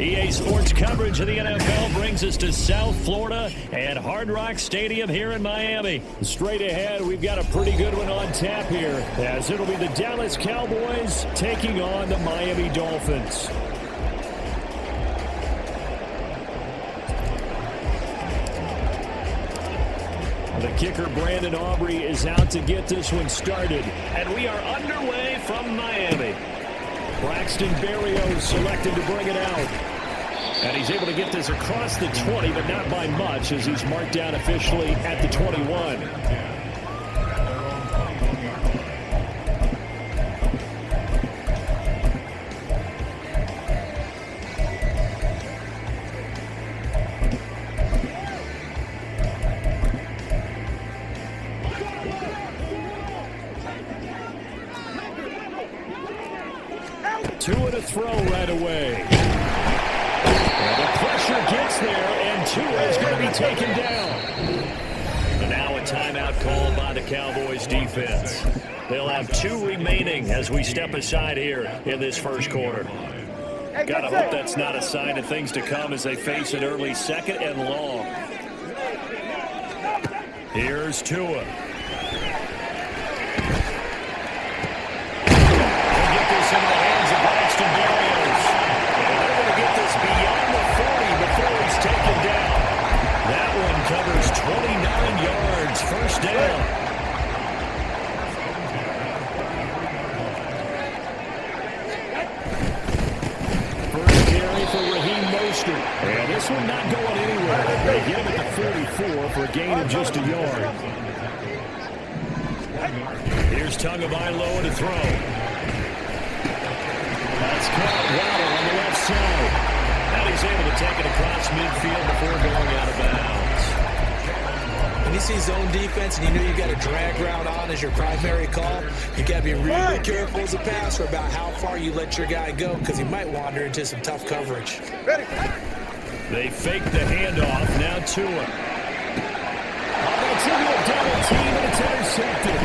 EA Sports coverage of the NFL brings us to South Florida and Hard Rock Stadium here in Miami. Straight ahead, we've got a pretty good one on tap here, as it'll be the Dallas Cowboys taking on the Miami Dolphins. The kicker, Brandon Aubrey, is out to get this one started, and we are underway from Miami. Braxton Berrios selected to bring it out. And he's able to get this across the 20, but not by much, as he's marked down officially at the 21. Tua to throw right away. And the pressure gets there, and Tua is going to be taken down. And now a timeout called by the Cowboys defense. They'll have 2 remaining as we step aside here in this first quarter. Gotta hope that's not a sign of things to come as they face an early second and long. Here's Tua. Covers 29 yards, first down. First carry for Raheem Mostert. And this one not going anywhere. They get him at the 44 for a gain of just a yard. Here's Tagovailoa to throw. That's caught Waddle on the left side. Now he's able to take it across midfield before going out of bounds. When you see zone defense and you know you got a drag route on as your primary call, you got to be really careful as a passer about how far you let your guy go, because he might wander into some tough coverage. They fake the handoff. Now Tua. It's into a double team, and it's intercepted.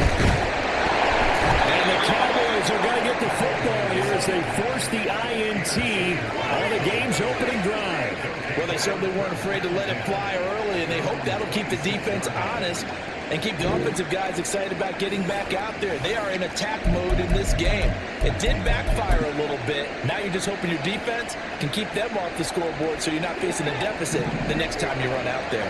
And the Cowboys are going to get the football here as they force the INT on the game's opening drive. Well, they certainly weren't afraid to let it fly early, and they hope that'll keep the defense honest and keep the offensive guys excited about getting back out there. They are in attack mode in this game. It did backfire a little bit. Now you're just hoping your defense can keep them off the scoreboard so you're not facing a deficit the next time you run out there.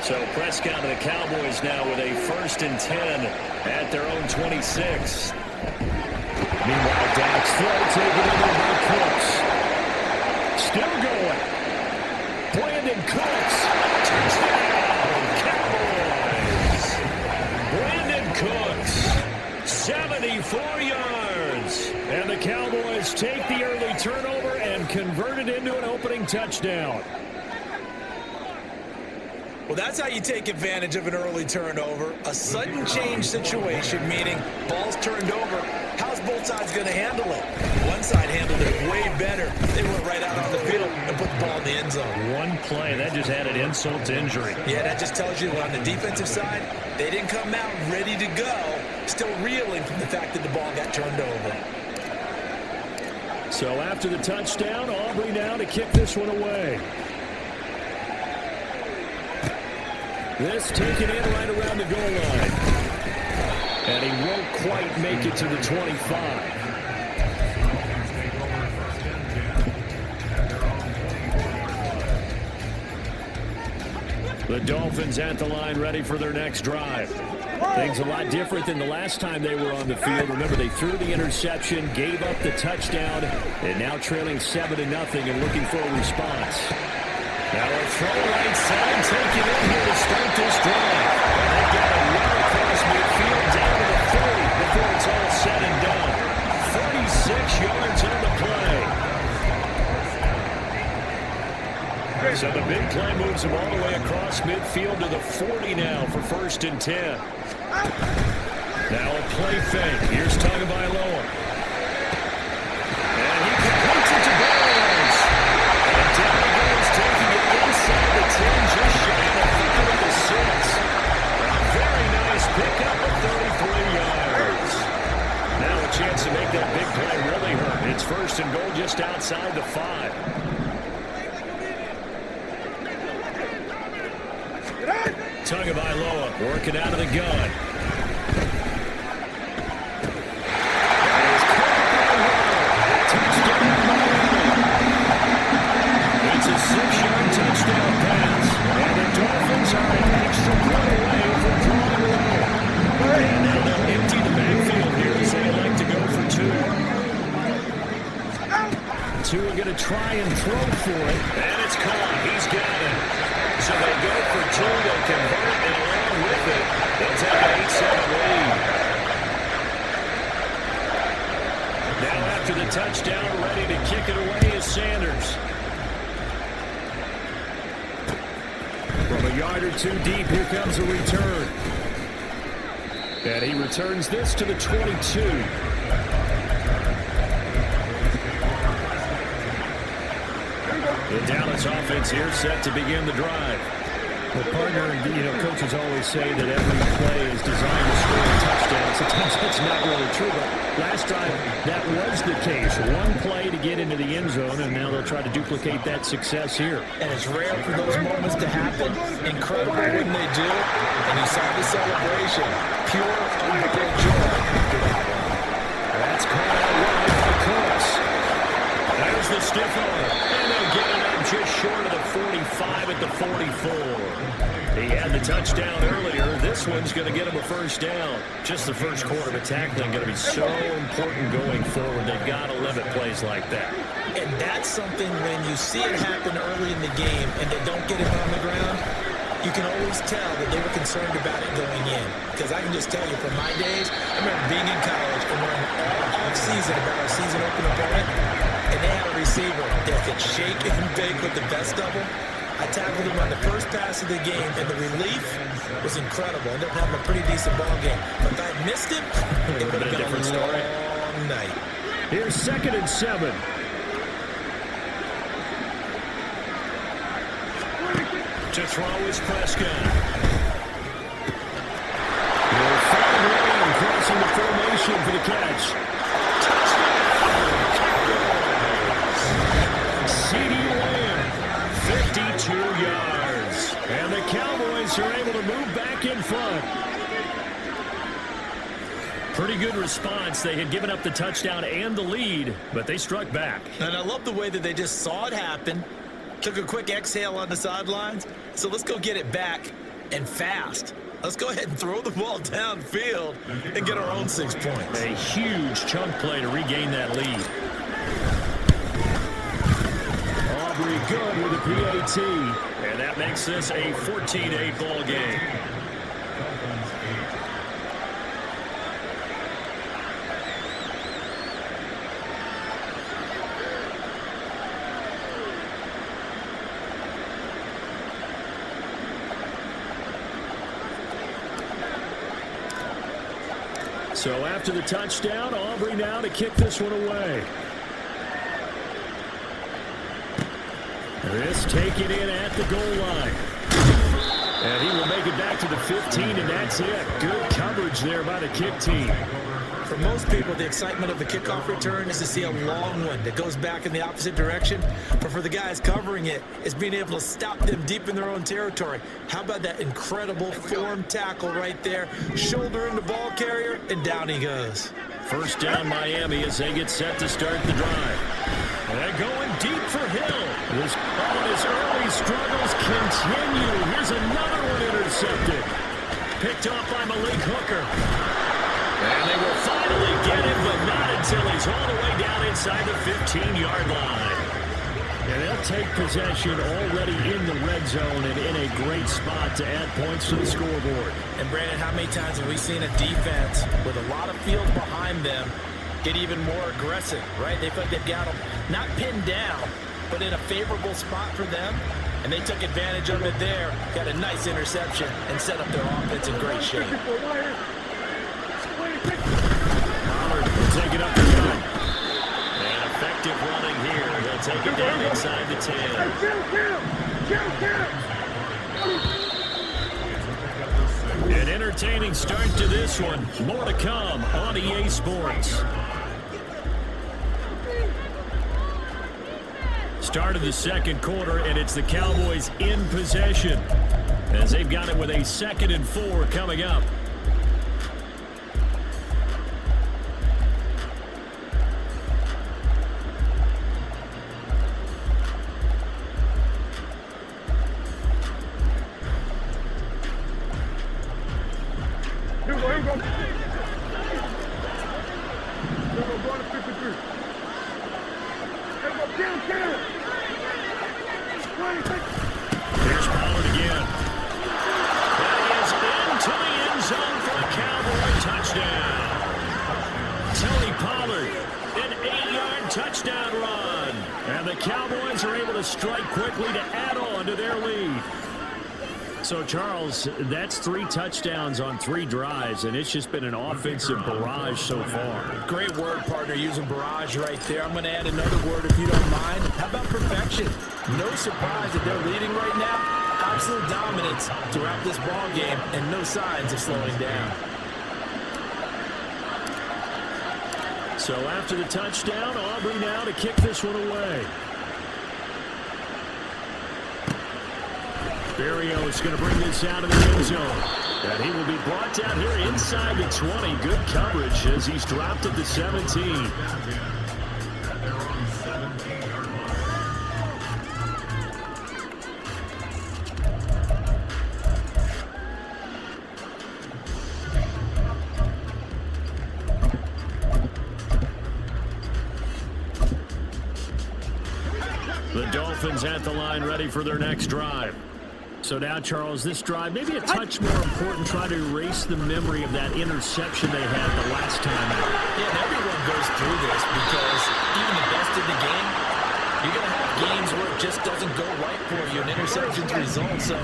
So Prescott and the Cowboys now with a 1st and 10 at their own 26. Meanwhile, Dak's throw taken over by Cooks. Still going. Brandon Cooks. Touchdown, Cowboys. Brandon Cooks, 74 yards. And the Cowboys take the early turnover and convert it into an opening touchdown. Well, that's how you take advantage of an early turnover. A sudden change situation, meaning ball's turned over. How's both sides going to handle it? One side handled it way better. They went right out on the field and put the ball in the end zone. One play, that just added insult to injury. Yeah, that just tells you on the defensive side, they didn't come out ready to go, still reeling from the fact that the ball got turned over. So after the touchdown, Aubrey now to kick this one away. This taken in right around the goal line. And he won't quite make it to the 25. The Dolphins at the line ready for their next drive. Things a lot different than the last time they were on the field. Remember, they threw the interception, gave up the touchdown, and now trailing 7-0 and looking for a response. Now a throw right side, taken in here to start this drive. And they got a run across midfield down to the 30 before it's all said and done. 36 yards on the play. So the big play moves them all the way across midfield to the 40 now for 1st and 10. Now a play fake. Here's Tagovailoa. And he completes it to Berrios. And down he goes, taking it inside the 10, just shy of the 5 of the 6. A very nice pickup of 33 yards. Now a chance to make that big play really hurt. It's 1st and goal just outside the 5. Tagovailoa working out of the gun. It's a 6-yard touchdown pass. And the Dolphins are an extra point away from drawing low. And now they'll empty the backfield here as they like to go for 2. 2 are going to try and throw for it. And it's caught. He's got it. So they go for 2. They convert, and along with it, they'll take an 8-7 lead. Now after the touchdown, ready to kick it away is Sanders. From a yard or 2 deep, here comes a return. And he returns this to the 22. The Dallas offense here set to begin the drive. Well, partner, coaches always say that every play is designed to score a touchdown. Sometimes that's not really true, but last drive, that was the case. One play to get into the end zone, and now they'll try to duplicate that success here. And it's rare for those moments to happen. Incredible when they do. And you saw the celebration. Pure, unreal joy. That's caught out wide by Curtis. There's the stiff arm. And they'll get it up just short of the 45 at the 44. He had the touchdown earlier. This one's going to get him a first down. Just the first quarter of tackling going to be so important going forward. They've got to limit plays like that. And that's something when you see it happen early in the game and they don't get it on the ground, you can always tell that they were concerned about it going in. Because I can just tell you from my days, I remember being in college and learning all off-season about our season opener opponent, and they had a receiver that could shake and bake with the best of them. I tackled him on the first pass of the game, and the relief was incredible. Ended up having a pretty decent ball game. But if I had missed him, it would have been a different story. Long night. Here's 2nd and 7. To throw is Prescott. He'll find Lamb crossing the formation for the catch. C.D. Lamb, 52 yards. And the Cowboys are able to move back in front. Pretty good response. They had given up the touchdown and the lead, but they struck back. And I love the way that they just saw it happen. Took a quick exhale on the sidelines. So let's go get it back and fast. Let's go ahead and throw the ball downfield and get our own 6 points. A huge chunk play to regain that lead. Aubrey good with a PAT. And that makes this a 14-8 ball game. So after the touchdown, Aubrey now to kick this one away. This taken in at the goal line. And he will make it back to the 15, and that's it. Good coverage there by the kick team. For most people, the excitement of the kickoff return is to see a long one that goes back in the opposite direction. But for the guys covering it, it's being able to stop them deep in their own territory. How about that incredible form tackle right there? Shoulder in the ball carrier, and down he goes. First down Miami as they get set to start the drive. And they're going deep for Hill. His early struggles continue. Here's another one intercepted. Picked off by Malik Hooker. And they will finally get him, but not until he's all the way down inside the 15-yard line. And they'll take possession already in the red zone and in a great spot to add points to the scoreboard. And Brandon, how many times have we seen a defense with a lot of field behind them get even more aggressive, right? They feel like they've got them not pinned down, but in a favorable spot for them. And they took advantage of it there, got a nice interception, and set up their offense in great shape. Pollard will take it up the gut. And effective running here. They'll take it down inside the 10. An entertaining start to this one. More to come on EA Sports. Start of the second quarter, and it's the Cowboys in possession as they've got it with a 2nd and 4 coming up. Here's Pollard again. That is into the end zone for a Cowboy touchdown. Tony Pollard, an 8-yard touchdown run. And the Cowboys are able to strike quickly to add on to their lead. So, Charles, that's 3 touchdowns on 3 drives, and it's just been an offensive barrage so far. Great word, partner, using barrage right there. I'm going to add another word if you don't mind. How about perfection? No surprise that they're leading right now. Absolute dominance throughout this ball game, and no signs of slowing down. So after the touchdown, Aubrey now to kick this one away. Berrio is going to bring this out of the end zone. And he will be brought down here inside the 20. Good coverage as he's dropped at the 17. The Dolphins at the line ready for their next drive. So now, Charles, this drive, maybe a touch more important, try to erase the memory of that interception they had the last time out. Yeah, and everyone goes through this because even the best in the game, you're going to have games where it just doesn't go right for you, and interceptions result. So,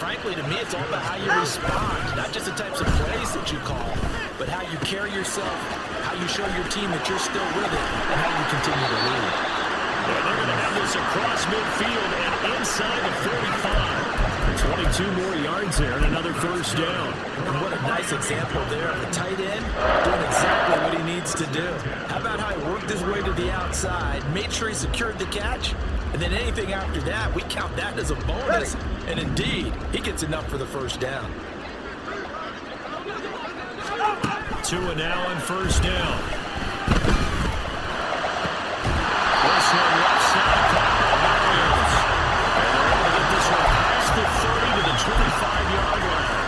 frankly, to me, it's all about how you respond, not just the types of plays that you call, but how you carry yourself, how you show your team that you're still with it, and how you continue to lead. Yeah, they're going to have this across midfield and inside the 45. 22 more yards there and another first down. And what a nice example there of the tight end doing exactly what he needs to do. How about how he worked his way to the outside, made sure he secured the catch, and then anything after that, we count that as a bonus. And indeed, he gets enough for the first down. 2 and now on first down. This one left side, Barrios. And they're able to get this one past the 30 to the 25-yard line.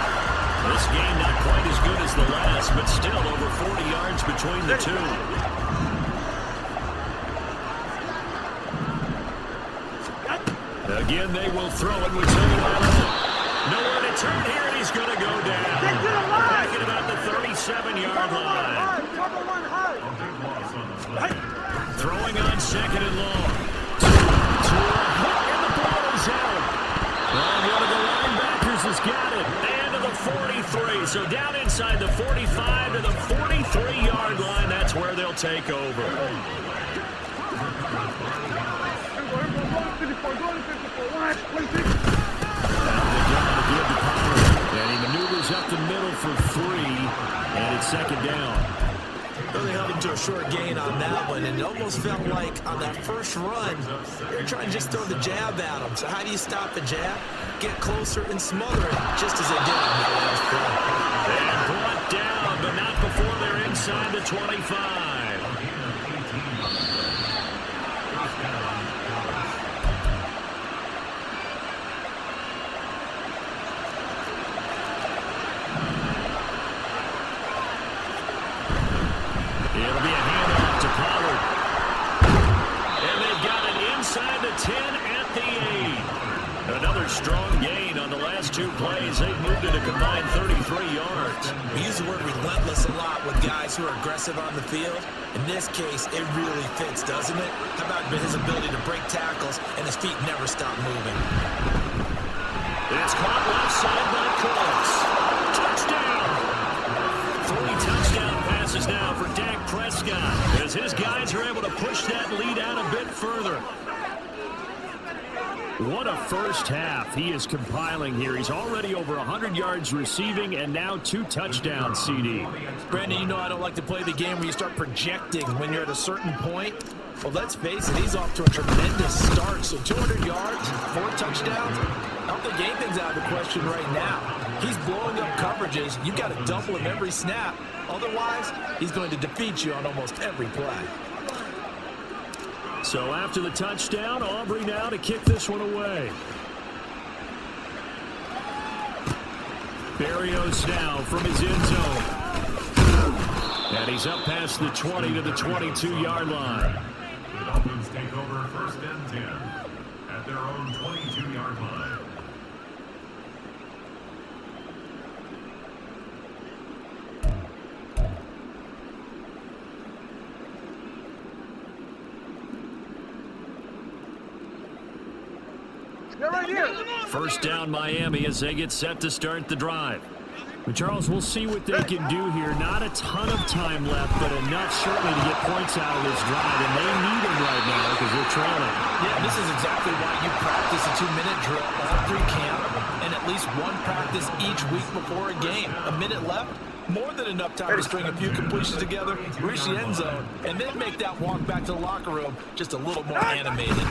This game not quite as good as the last, but still over 40 yards between the two. Again, they will throw it with nowhere to turn here, and he's going to go down. Back at about the 37-yard line. Throwing on 2nd and long. And the ball is out. And one of the linebackers has got it. And to the 43. So down inside the 45 to the 43-yard line. That's where they'll take over. And he maneuvers up the middle for 3. And it's 2nd down. Really held him to a short gain on that one, and it almost felt like on that first run, they're trying to just throw the jab at him. So how do you stop the jab? Get closer and smother it, just as they did on that last play. And brought down, but not before they're inside the 25. It'll be a handoff to Pollard. And they've got it inside the 10 at the 8. Another strong gain on the last 2 plays. They've moved it a combined 33 yards. We use the word relentless a lot with guys who are aggressive on the field. In this case, it really fits, doesn't it? How about his ability to break tackles and his feet never stop moving? It's caught left side by Cooks. Touchdown! 3 touchdown passes now for Dak Prescott as his guys are able to push that lead out a bit further. What a first half he is compiling here. He's already over 100 yards receiving and now 2 touchdowns, CD. Brandon, you know I don't like to play the game where you start projecting when you're at a certain point. Well, let's face it, he's off to a tremendous start. So 200 yards, 4 touchdowns. I don't think anything's out of the question right now. He's blowing up coverages. You got to double him every snap. Otherwise, he's going to defeat you on almost every play. So after the touchdown, Aubrey now to kick this one away. Berrios now from his end zone. And he's up past the 20 to the 22-yard line. The Dolphins take over 1st and 10 at their own 22-yard line. First down Miami as they get set to start the drive. But Charles, we'll see what they can do here. Not a ton of time left, but enough certainly to get points out of this drive, and they need them right now because they're trailing. Yeah, this is exactly why you practice a 2-minute drill all through camp and at least one practice each week before a game. A minute left, more than enough time to string a few completions together, reach the end zone, and then make that walk back to the locker room just a little more animated.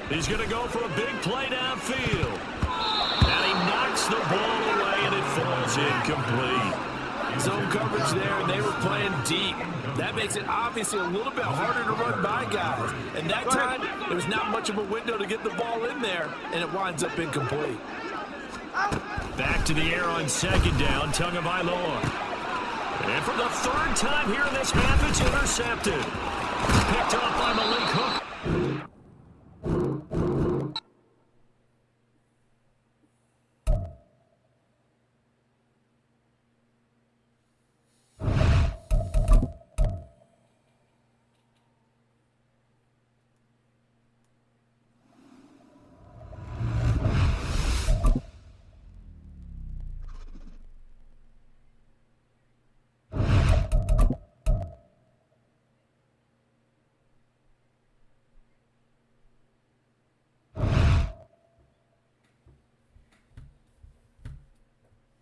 He's going to go for a big play downfield. And he knocks the ball away, and it falls incomplete. Zone coverage there, and they were playing deep. That makes it obviously a little bit harder to run by guys. And that time, there was not much of a window to get the ball in there, and it winds up incomplete. Back to the air on 2nd down, Tagovailoa. And for the 3rd time here in this half, it's intercepted. Picked up by Malik Hooker.